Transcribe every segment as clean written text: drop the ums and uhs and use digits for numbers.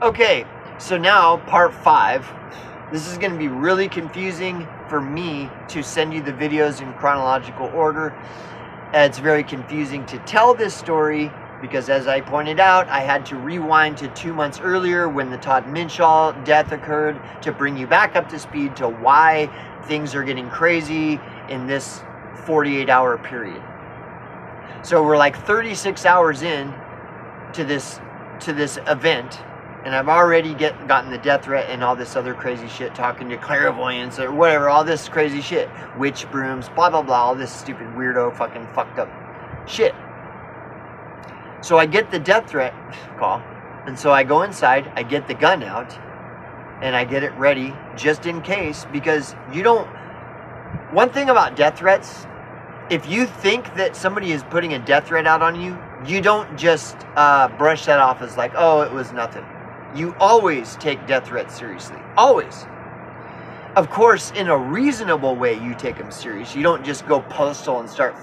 Okay, so now part 5. This is going to be really confusing for me to send you the videos in chronological order. It's very confusing to tell this story because, as I pointed out, I had to rewind to 2 months earlier when the Todd Minshaw death occurred to bring you back up to speed to why things are getting crazy in this 48-hour period. So we're like 36 hours in to this event, and I've already gotten the death threat and all this other crazy shit, talking to clairvoyants or whatever, all this crazy shit, witch brooms, blah blah blah, all this stupid weirdo fucking fucked up shit. So I get the death threat call, and so I go inside, I get the gun out, and I get it ready just in case, because you don't. One thing about death threats, if you think that somebody is putting a death threat out on you, you don't just brush that off as like, oh, it was nothing. You always take death threats seriously. Always. Of course, in a reasonable way, you take them serious. You don't just go postal and start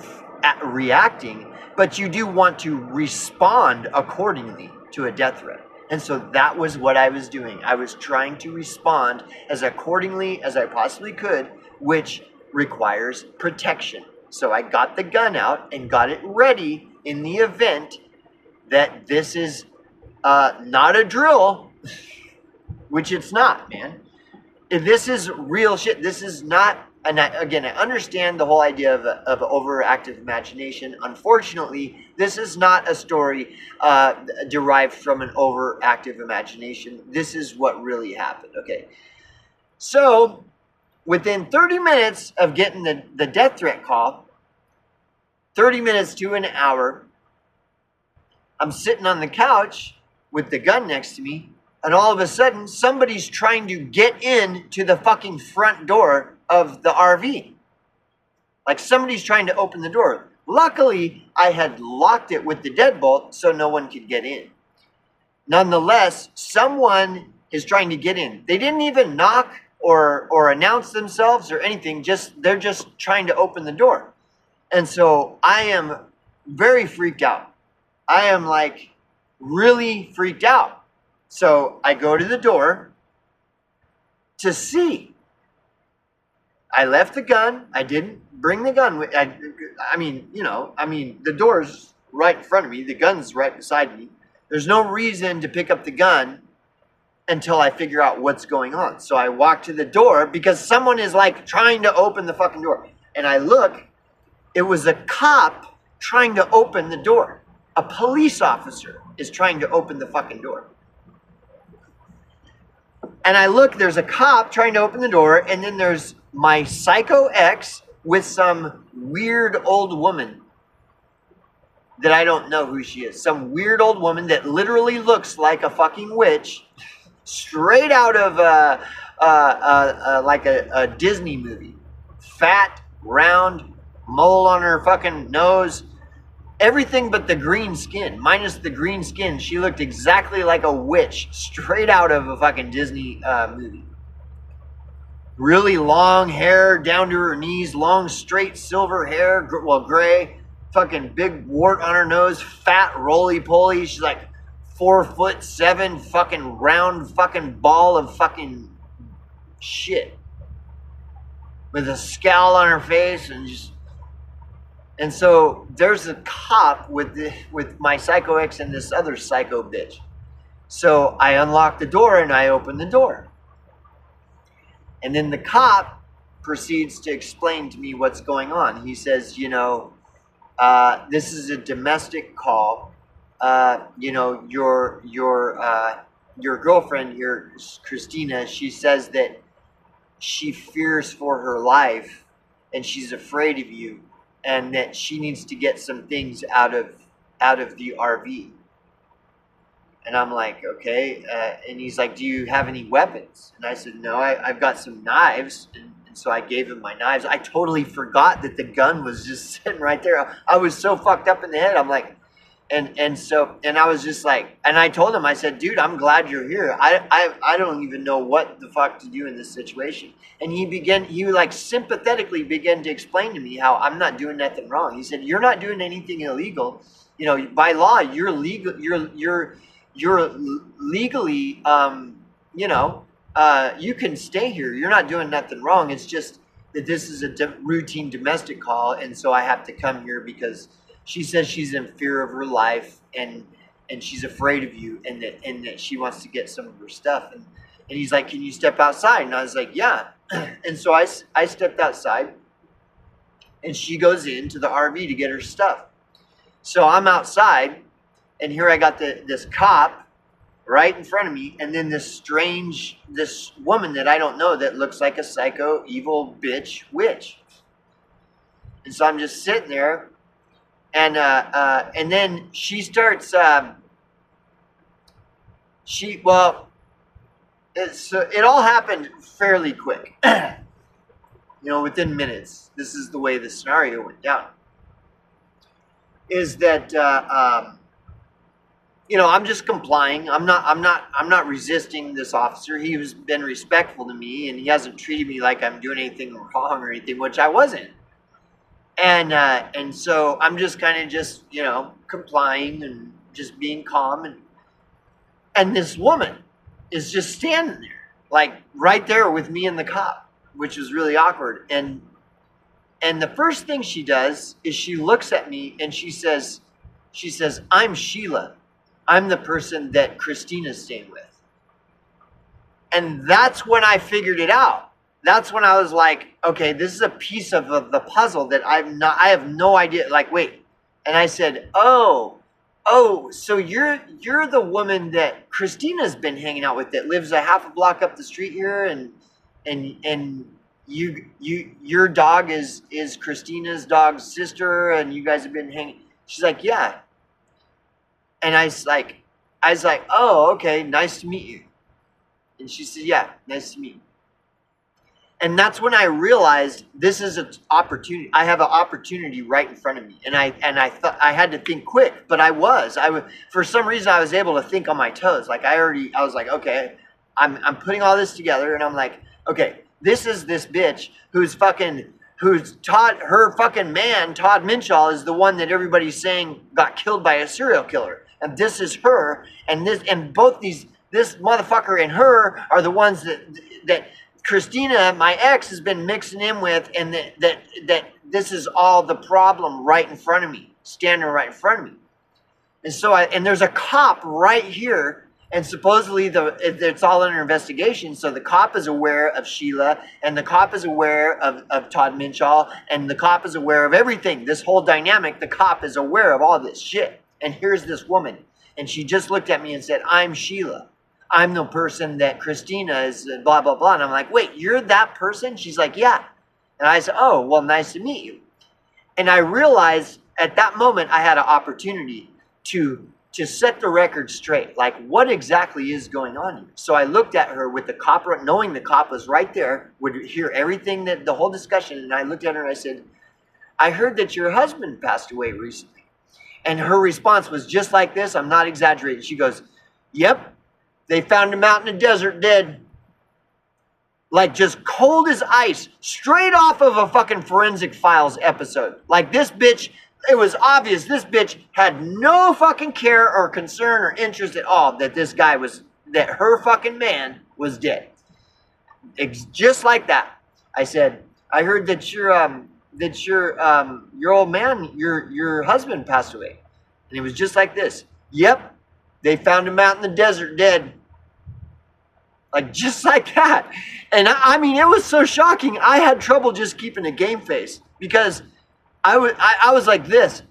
reacting, but you do want to respond accordingly to a death threat. And so that was what I was doing. I was trying to respond as accordingly as I possibly could, which requires protection. So I got the gun out and got it ready in the event that this is not a drill, which it's not, man. If this is real shit, this is not, and again, I understand the whole idea of overactive imagination. Unfortunately, this is not a story derived from an overactive imagination. This is what really happened, okay? So, within 30 minutes of getting the death threat call, 30 minutes to an hour, I'm sitting on the couch with the gun next to me, and all of a sudden, somebody's trying to get in to the fucking front door of the RV. Like somebody's trying to open the door. Luckily, I had locked it with the deadbolt so no one could get in. Nonetheless, someone is trying to get in. They didn't even knock or announce themselves or anything. They're just trying to open the door. And so I am very freaked out. I am like really freaked out. So I go to the door to see. I left the gun. I didn't bring the gun. I mean, the door's right in front of me. The gun's right beside me. There's no reason to pick up the gun until I figure out what's going on. So I walk to the door because someone is like trying to open the fucking door. And I look, it was a cop trying to open the door. A police officer is trying to open the fucking door. And I look, there's a cop trying to open the door, and then there's my psycho ex with some weird old woman that I don't know who she is. Some weird old woman that literally looks like a fucking witch, straight out of like a Disney movie. Fat, round, mole on her fucking nose. Everything but the green skin. Minus the green skin, she looked exactly like a witch, straight out of a fucking Disney movie. Really long hair down to her knees, long straight silver hair, gray, fucking big wart on her nose, fat roly-poly. She's like 4'7", fucking round fucking ball of fucking shit. With a scowl on her face and so there's a cop with my psycho ex and this other psycho bitch. So I unlock the door and I open the door. And then the cop proceeds to explain to me what's going on. He says, this is a domestic call. Your girlfriend here, Christina, she says that she fears for her life and she's afraid of you, and that she needs to get some things out of the RV. And I'm like, okay. And he's like, do you have any weapons? And I said, no, I've got some knives. And so I gave him my knives. I totally forgot that the gun was just sitting right there. I was so fucked up in the head. I'm like, and I was just like, and I told him, I said, dude, I'm glad you're here. I don't even know what the fuck to do in this situation. And he like sympathetically began to explain to me how I'm not doing nothing wrong. He said, you're not doing anything illegal. By law, you're legal. you're legally, you can stay here. You're not doing nothing wrong. It's just that this is a routine domestic call, and so I have to come here because she says she's in fear of her life, and she's afraid of you, and that she wants to get some of her stuff. And he's like, can you step outside? And I was like, yeah. And so I stepped outside, and she goes into the RV to get her stuff. So I'm outside, and here I got this cop right in front of me, and then this woman that I don't know that looks like a psycho, evil bitch witch. And so I'm just sitting there, and then she starts. It all happened fairly quick, within minutes. This is the way the scenario went down. Is that I'm just complying. I'm not resisting this officer. He's been respectful to me, and he hasn't treated me like I'm doing anything wrong or anything, which I wasn't. And so I'm just kind of just complying and just being calm, and this woman is just standing there, like right there with me and the cop, which was really awkward. And the first thing she does is she looks at me and she says, I'm Sheila. I'm the person that Christina's staying with. And that's when I figured it out. That's when I was like, okay, this is a piece of the puzzle that I have no idea. Like, wait. And I said, oh, so you're the woman that Christina's been hanging out with, that lives a half a block up the street here, and your dog is Christina's dog's sister, and you guys have been hanging. She's like, yeah. And I was like, oh, okay, nice to meet you. And she said, yeah, nice to meet you. And that's when I realized this is an opportunity. I have an opportunity right in front of me. And I thought I had to think quick, but I was for some reason I was able to think on my toes. Like I was like, okay, I'm putting all this together, and I'm like, okay, this is this bitch who's Todd, her fucking man, Todd Minshall, is the one that everybody's saying got killed by a serial killer. And this is her, and this motherfucker and her are the ones that Christina, my ex, has been mixing in with, and that this is all the problem right in front of me, standing right in front of me. And so and there's a cop right here, and supposedly it's all under investigation. So the cop is aware of Sheila, and the cop is aware of Todd Minshall, and the cop is aware of everything. This whole dynamic, the cop is aware of all this shit. And here's this woman, and she just looked at me and said, I'm Sheila. I'm the person that Christina is blah, blah, blah. And I'm like, wait, you're that person? She's like, yeah. And I said, oh, well, nice to meet you. And I realized at that moment I had an opportunity to set the record straight. Like, what exactly is going on here? So I looked at her with the cop, knowing the cop was right there, would hear everything, the whole discussion. And I looked at her and I said, I heard that your husband passed away recently. And her response was just like this. I'm not exaggerating. She goes, yep. They found him out in the desert dead. Like just cold as ice. Straight off of a fucking Forensic Files episode. Like this bitch, it was obvious this bitch had no fucking care or concern or interest at all that that her fucking man was dead. It's just like that. I said, I heard that your old man, your husband passed away. And it was just like this. Yep. They found him out in the desert dead. Like, just like that. And I mean, it was so shocking. I had trouble just keeping a game face. Because I was like this.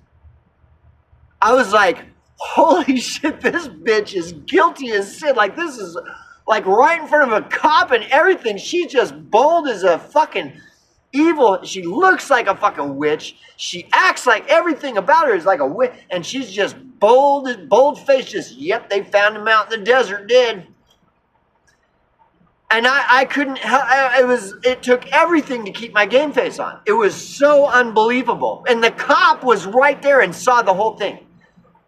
I was like, holy shit, this bitch is guilty as sin. Like, this is, like, right in front of a cop and everything. She's just bold as a fucking evil. She looks like a fucking witch. She acts like everything about her is like a witch. And she's just bold-faced, just, yep, they found him out in the desert dead. And I couldn't help, it took everything to keep my game face on. It was so unbelievable. And the cop was right there and saw the whole thing.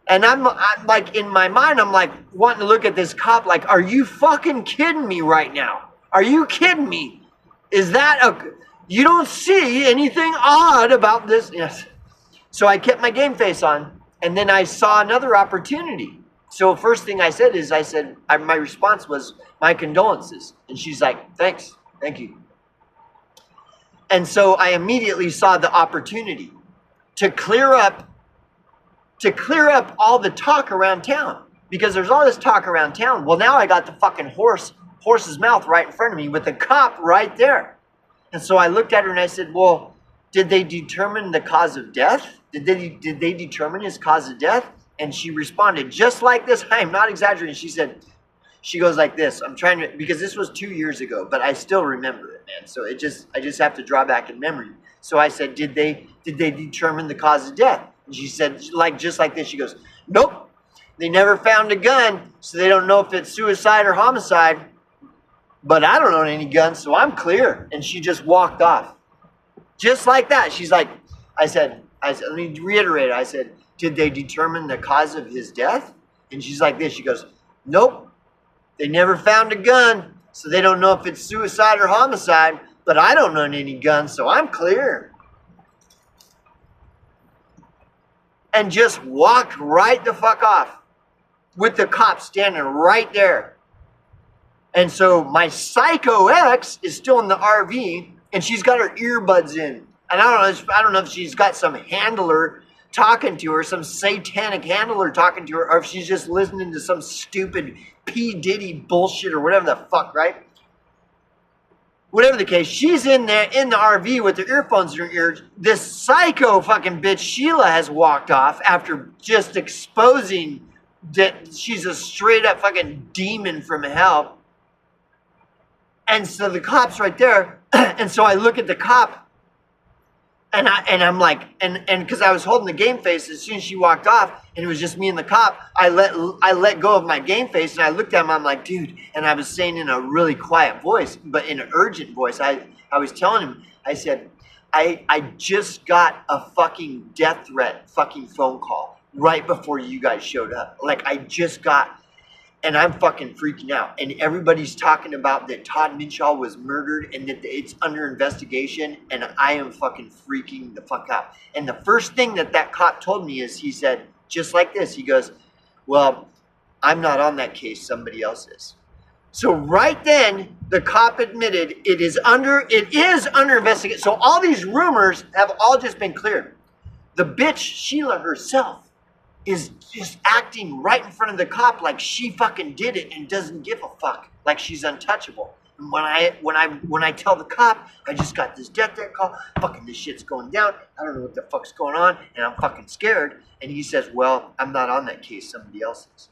And I'm like, in my mind, I'm like wanting to look at this cop like, are you fucking kidding me right now? Are you kidding me? Is that you don't see anything odd about this? Yes. So I kept my game face on, and then I saw another opportunity. So first thing I said is, my response was, my condolences. And she's like, thanks, thank you. And so I immediately saw the opportunity to clear up all the talk around town. Because there's all this talk around town. Well, now I got the fucking horse's mouth right in front of me with the cop right there. And so I looked at her and I said, well, did they determine the cause of death? Did they determine his cause of death? And she responded just like this. I am not exaggerating. She goes like this. I'm trying to, because this was 2 years ago, but I still remember it, man. So I just have to draw back in memory. So I said, did they determine the cause of death? And she said, just like this. She goes, nope. They never found a gun, so they don't know if it's suicide or homicide. But I don't own any guns, so I'm clear. And she just walked off. Just like that. She's like, I said, let me reiterate. I said, did they determine the cause of his death? And she's like this. She goes, nope. They never found a gun, so they don't know if it's suicide or homicide. But I don't own any guns, so I'm clear. And just walked right the fuck off with the cop standing right there. And so my psycho ex is still in the RV, and she's got her earbuds in. And I don't know if she's got some handler talking to her, some satanic handler talking to her, or if she's just listening to some stupid P. Diddy bullshit or whatever the fuck, right? Whatever the case, she's in there in the RV with her earphones in her ears. This psycho fucking bitch Sheila has walked off after just exposing that she's a straight up fucking demon from hell. And so the cop's right there. And so I look at the cop and I'm like, and because I was holding the game face as soon as she walked off, and it was just me and the cop, I let go of my game face and I looked at him, I'm like, dude, and I was saying in a really quiet voice, but in an urgent voice, I was telling him, I said, I just got a fucking death threat fucking phone call right before you guys showed up. Like I just got, and I'm fucking freaking out. And everybody's talking about that Todd Minshaw was murdered and that it's under investigation. And I am fucking freaking the fuck out. And the first thing that cop told me is, he said, just like this, he goes, well, I'm not on that case, somebody else is. So right then, the cop admitted it is under investigation. So all these rumors have all just been cleared. The bitch, Sheila herself, is just acting right in front of the cop like she fucking did it and doesn't give a fuck, like she's untouchable. And when I tell the cop, I just got this death threat call, fucking this shit's going down, I don't know what the fuck's going on, and I'm fucking scared. And he says, well, I'm not on that case, somebody else is.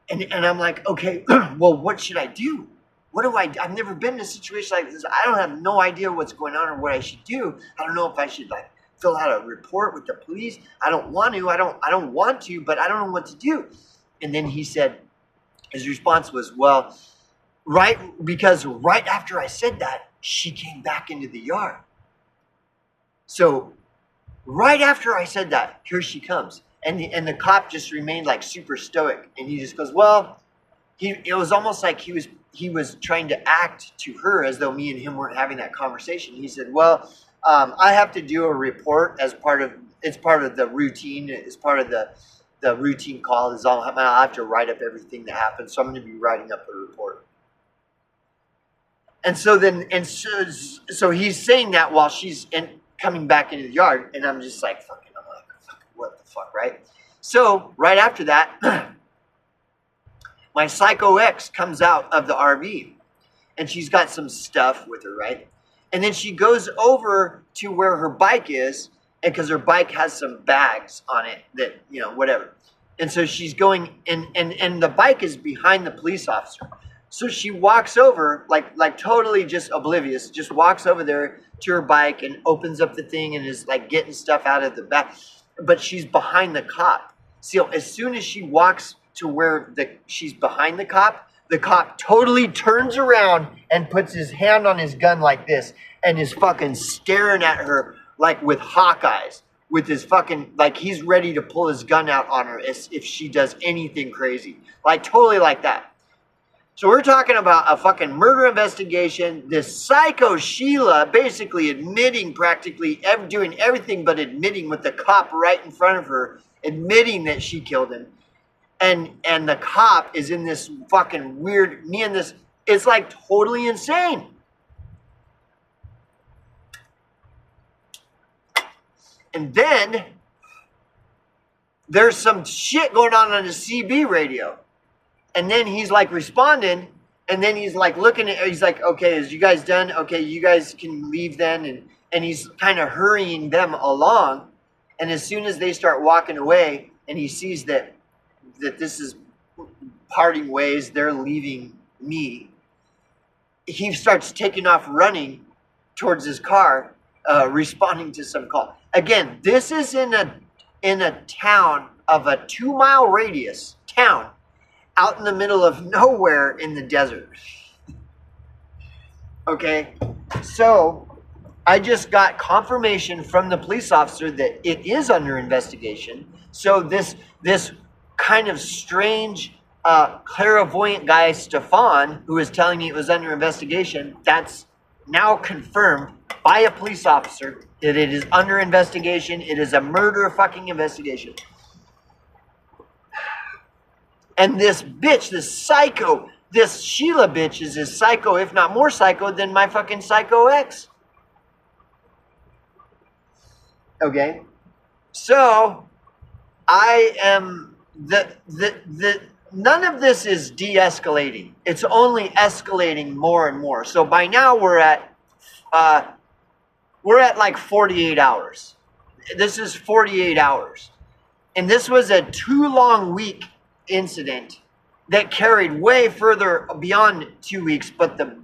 And I'm like, okay, well, what should I do? What do I've never been in a situation like this. I don't have no idea what's going on or what I should do. I don't know if I should like fill out a report with the police. I don't want to, but I don't know what to do. And then he said, his response was, well, because right after I said that, she came back into the yard. So right after I said that, here she comes. And the cop just remained like super stoic. And he just goes, well, it was almost like he was trying to act to her as though me and him weren't having that conversation. He said, well, I have to do a report as part of the routine. It's part of the routine call. I have to write up everything that happened. So I'm going to be writing up a report. And so so he's saying that while she's coming back into the yard, and I'm just like, fucking, what the fuck, right? So right after that, my psycho ex comes out of the RV, and she's got some stuff with her, right? And then she goes over to where her bike is, and because her bike has some bags on it that, whatever. And so she's going, and the bike is behind the police officer. So she walks over, like totally just oblivious, just walks over there to her bike and opens up the thing and is like getting stuff out of the back. But she's behind the cop. So as soon as she walks to where she's behind the cop totally turns around and puts his hand on his gun like this and is fucking staring at her like with hawk eyes, with his fucking, like he's ready to pull his gun out on her as if she does anything crazy. Like totally like that. So we're talking about a fucking murder investigation. This psycho Sheila basically admitting practically doing everything but admitting with the cop right in front of her, admitting that she killed him. and the cop is in this fucking weird, me and this, it's like totally insane. And then there's some shit going on the CB radio. And then he's like responding, and then he's like looking at, he's like, okay, is you guys done? Okay, you guys can leave then. And he's kind of hurrying them along. And as soon as they start walking away and he sees that this is parting ways, they're leaving me, he starts taking off running towards his car, responding to some call. Again, this is in a town of a 2-mile radius town out in the middle of nowhere in the desert. Okay, so I just got confirmation from the police officer that it is under investigation. So this kind of strange clairvoyant guy, Stefan, who is telling me it was under investigation, that's now confirmed by a police officer that it is under investigation. It is a murder fucking investigation. And this bitch, this psycho, this Sheila bitch is as psycho, if not more psycho, than my fucking psycho ex. Okay? So, I am, none of this is de-escalating. It's only escalating more and more. So by now we're at like 48 hours. This is 48 hours. And this was a 2-long week incident that carried way further beyond 2 weeks, but the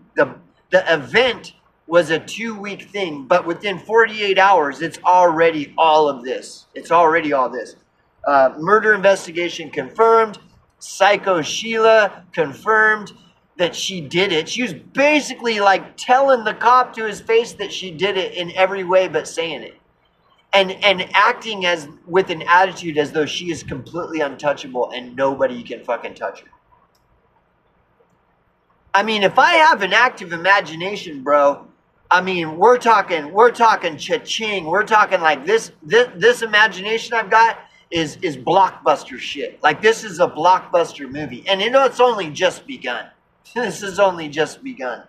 event was a 2-week thing, but within 48 hours, it's already all of this. It's already all this. Murder investigation confirmed. Psycho Sheila confirmed that she did it. She was basically like telling the cop to his face that she did it in every way but saying it. And acting as with an attitude as though she is completely untouchable and nobody can fucking touch her. I mean, if I have an active imagination, bro, I mean, we're talking cha-ching. We're talking like this imagination I've got is blockbuster shit. Like, this is a blockbuster movie. And you know, it's only just begun. This has only just begun.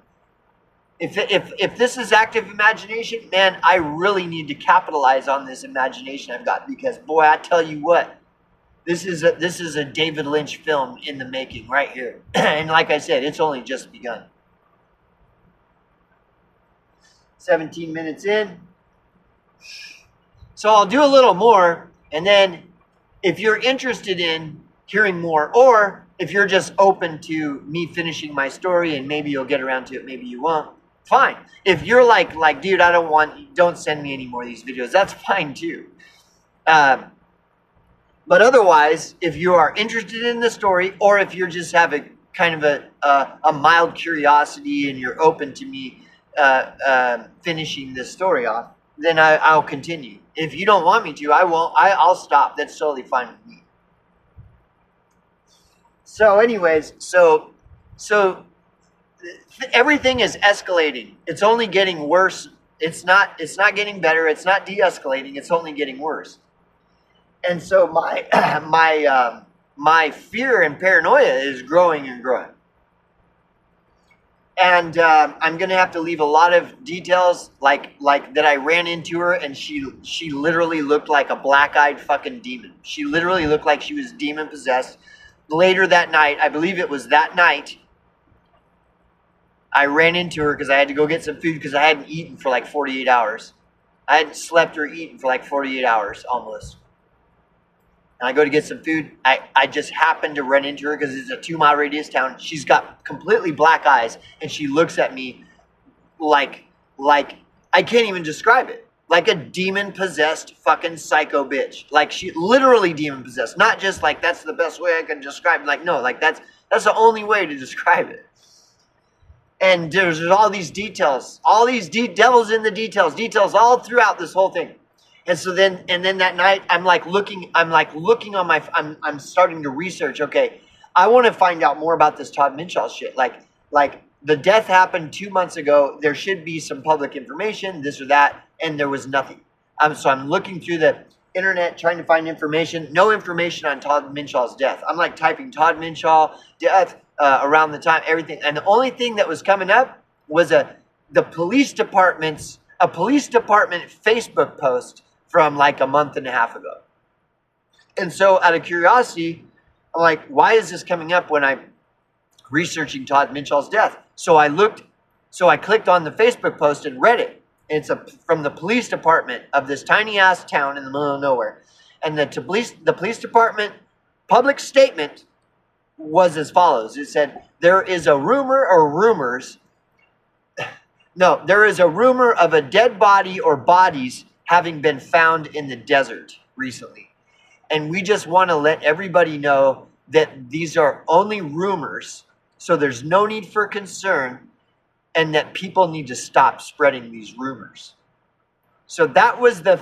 If this is active imagination, man, I really need to capitalize on this imagination I've got, because boy, I tell you what, this is a David Lynch film in the making right here. And like I said, it's only just begun. 17 minutes in. So I'll do a little more, and then if you're interested in hearing more, or if you're just open to me finishing my story and maybe you'll get around to it, maybe you won't, fine. If you're like, dude, don't send me any more of these videos, that's fine too. But otherwise, if you are interested in the story, or if you're just having kind of a mild curiosity and you're open to me finishing this story off, then I'll continue. If you don't want me to, I won't. I'll stop. That's totally fine with me. So anyways, so everything is escalating. It's only getting worse. It's not getting better. It's not de-escalating. It's only getting worse. And so my fear and paranoia is growing and growing. And I'm going to have to leave a lot of details, like that I ran into her, and she literally looked like a black-eyed fucking demon. She literally looked like she was demon-possessed. Later that night, I believe it was that night, I ran into her because I had to go get some food because I hadn't eaten for like 48 hours. I hadn't slept or eaten for like 48 hours almost. And I go to get some food. I just happened to run into her because it's a 2-mile radius town. She's got completely black eyes, and she looks at me like I can't even describe it. Like a demon-possessed fucking psycho bitch. Like, she literally demon-possessed. Not just like, that's the best way I can describe it. Like, no, like that's the only way to describe it. And there's all these details. All these devils in the details all throughout this whole thing. And so then that night, I'm looking on my, I'm starting to research. Okay, I want to find out more about this Todd Minshaw shit. Like the death happened 2 months ago. There should be some public information, this or that, and there was nothing. So I'm looking through internet trying to find information. No information on Todd Minshaw's death. I'm like typing Todd Minshaw death around the time, everything. And the only thing that was coming up was a police department Facebook post from like a month and a half ago. And so out of curiosity, I'm like, why is this coming up when I'm researching Todd Minshaw's death? So I clicked on the Facebook post and read it. It's from the police department of this tiny ass town in the middle of nowhere. And the police department public statement was as follows. It said, there is a rumor of a dead body or bodies having been found in the desert recently. And we just want to let everybody know that these are only rumors, so there's no need for concern, and that people need to stop spreading these rumors. So that was the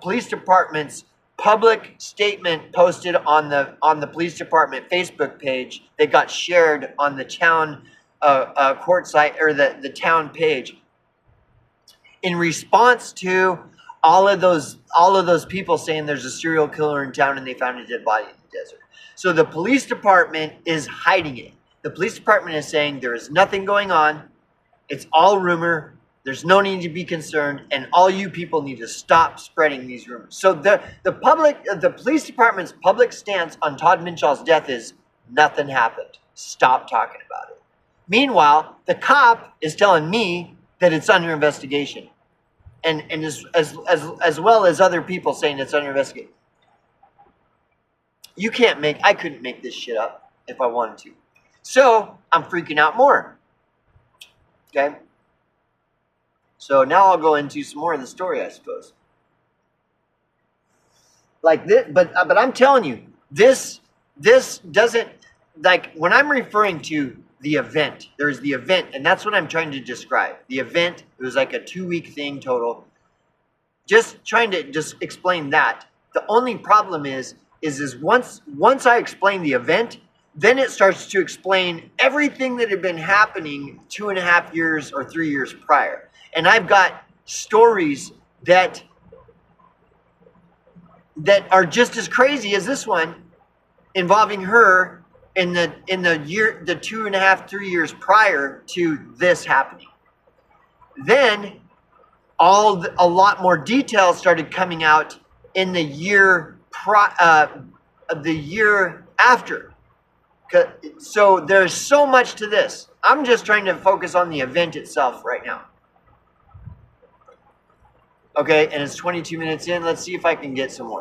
police department's public statement posted on the police department Facebook page that got shared on the town court site, or the town page, in response to all of those people saying there's a serial killer in town and they found a dead body in the desert. So the police department is hiding it. The police department is saying there is nothing going on. It's all rumor. There's no need to be concerned, and all you people need to stop spreading these rumors. So the police department's public stance on Todd Minshaw's death is nothing happened. Stop talking about it. Meanwhile, the cop is telling me that it's under investigation, and as well as other people saying it's under investigation. I couldn't make this shit up if I wanted to. So I'm freaking out more. Okay. So now I'll go into some more of the story, I suppose. Like this, but I'm telling you, this doesn't, like, when I'm referring to the event, there's the event, and that's what I'm trying to describe. The event, it was like a 2-week thing total. Just trying to explain that. The only problem is once I explain the event, then it starts to explain everything that had been happening 2.5 years or 3 years prior. And I've got stories that are just as crazy as this one, involving her in the 2.5, 3 years prior to this happening. Then a lot more details started coming out in the year after. So there's so much to this. I'm just trying to focus on the event itself right now. Okay, and it's 22 minutes in. Let's see if I can get some more.